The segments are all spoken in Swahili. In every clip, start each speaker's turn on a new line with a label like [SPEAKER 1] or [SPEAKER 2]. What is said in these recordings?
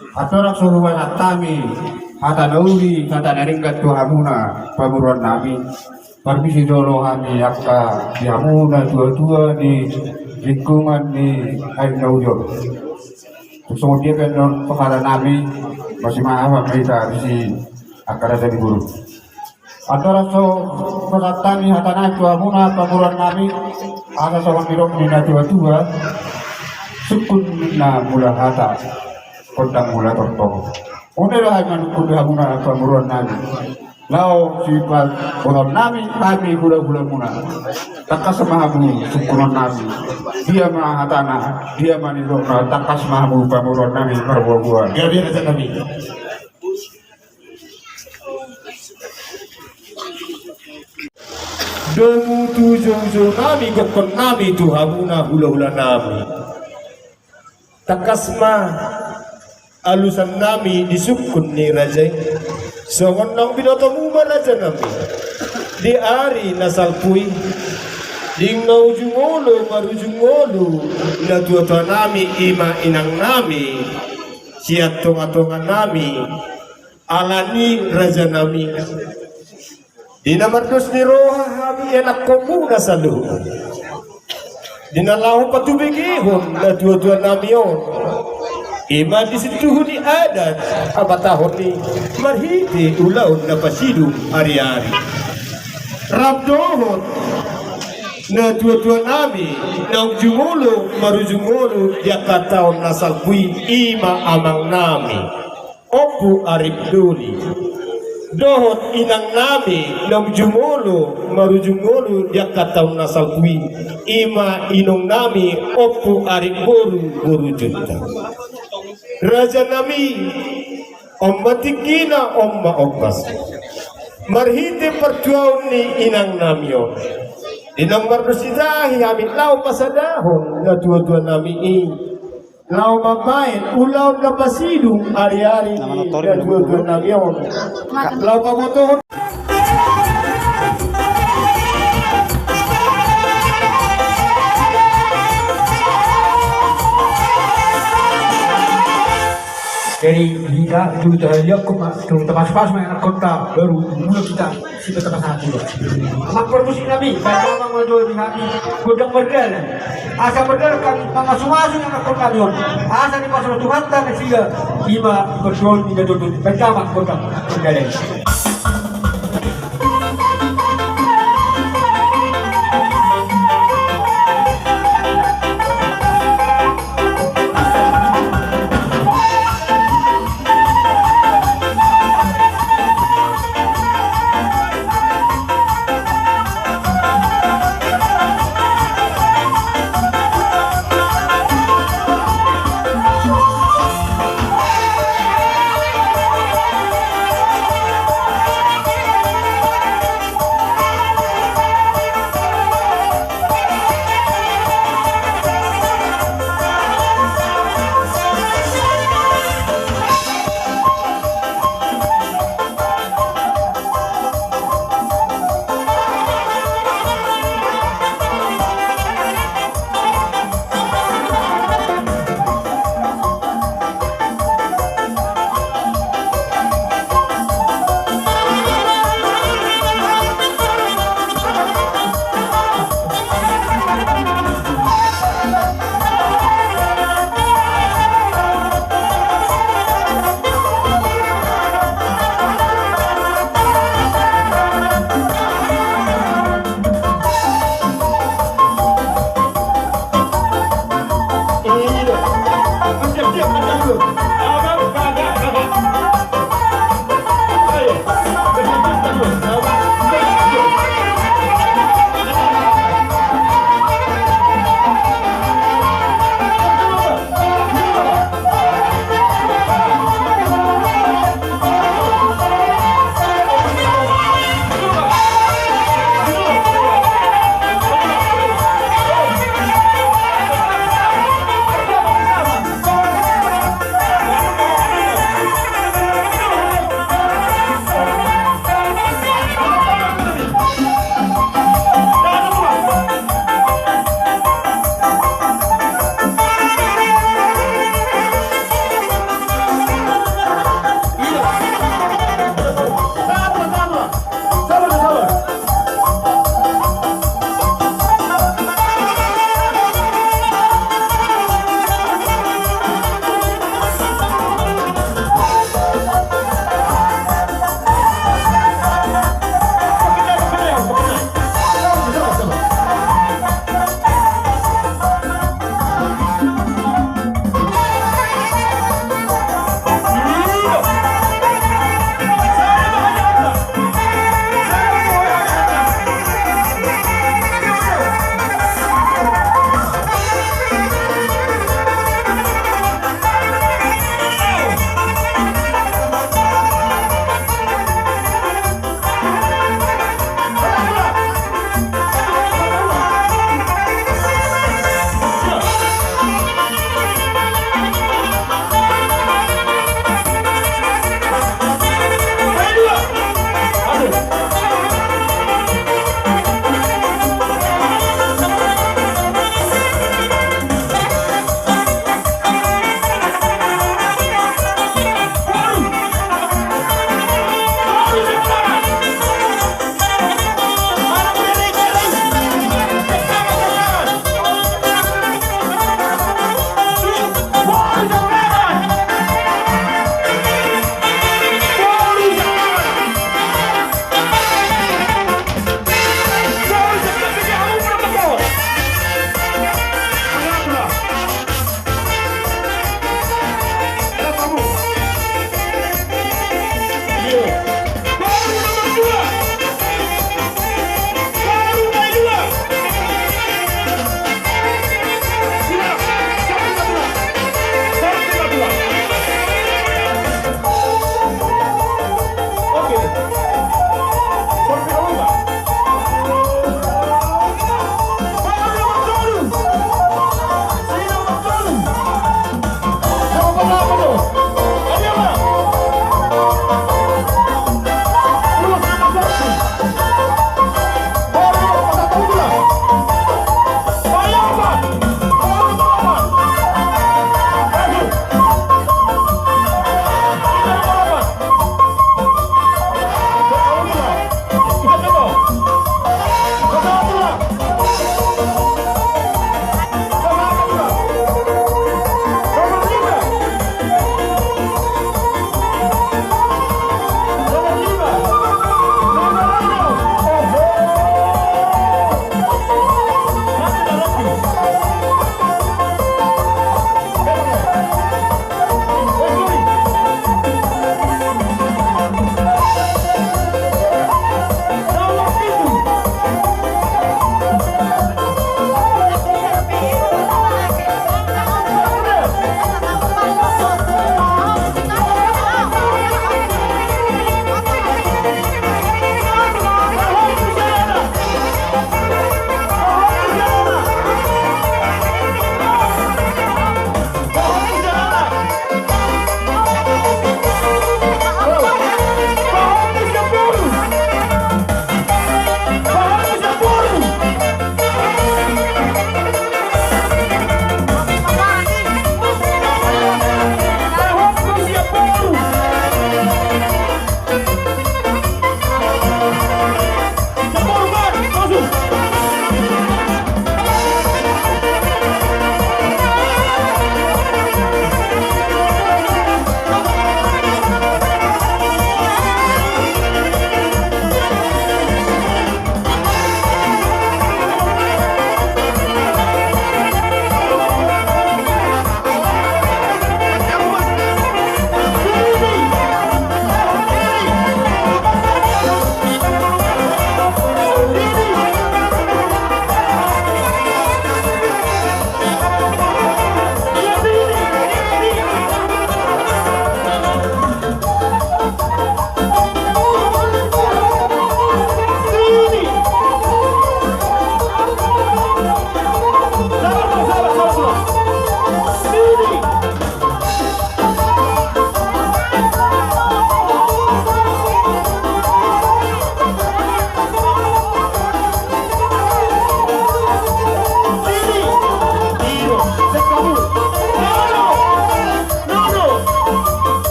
[SPEAKER 1] Atora suruhan atami hata dauri kata naringkat tuhamuna pamuruan nami permisi dolohani akka dihamuna tua-tua di lingkungan di air naujur semua dia kan pengarah nami masih maaf kita di akar dari guru atora atami hata naik tuhamuna pamuruan nami ada sama birok di tua-tua sukun na mula hata kondang mula tortong. Udah hanya kudu hamuna pamuruan nami. Lau sifat orang nami kami gula-gula muna. Takas mahamu sukuran nami. Dia mahatana, dia manirona. Takas mahamu pamuruan nami perbuah-buah.
[SPEAKER 2] Dia aja nami. Demu tujuh nami kokon nami tu hamuna hula-hula nami. Takas alusan nami disukun ni rajai songon nang binoto muma raja nami di ari nasal pui ding nau jungolo baru jungolo na tua nami ima inang nami siat tonga nami alani raja nami di namardos ni roha hami enak komuna salu di nalahu patubigihon na tua nami on ima disituh di adat abatahon ni marhiti ulaun na pasidu ari-ari rabdohon na tua nami na jumulo marujumulo yakataon na salpui ima amang nami opu aribduli dohon inang nami na jumulo marujumulo yakataon na salpui ima inong nami opu aribboru boru junta Raja nami omma tikina omma ombas marhite perjuaun ni inang namio inang mardusidahi amin lau pasadahon na tua nami lau mabain ulau na pasidung ari-ari na tua namio lau pamotohon
[SPEAKER 3] Jadi kita juga lihat tempat pas main kota baru mulai kita si tempat satu. Amak permusi kami, kalau memang mau di kami gudang berdal, asa berdal kami masuk anak kota Lyon, asa di pasar Tuhan dan sehingga lima berjuang di duduk pertama kota berdal.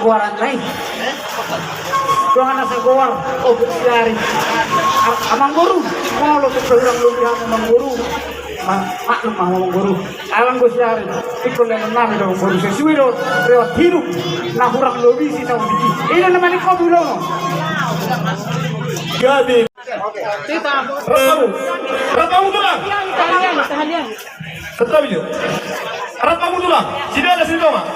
[SPEAKER 3] guaran lain. Tuang anak segawar, oh bersiari. Amang guru, mau lo keseorang lu bilang amang guru. Maklum amang guru. Alang gue siari, ikut yang enam itu guru sesuai lo lewat hidup. Nah kurang lebih sih tahu dikit. Ini namanya kau bilang.
[SPEAKER 2] Gabi. Ratamu tulang. Tetap aja. Ratamu tulang. Sini ada sini, Mak.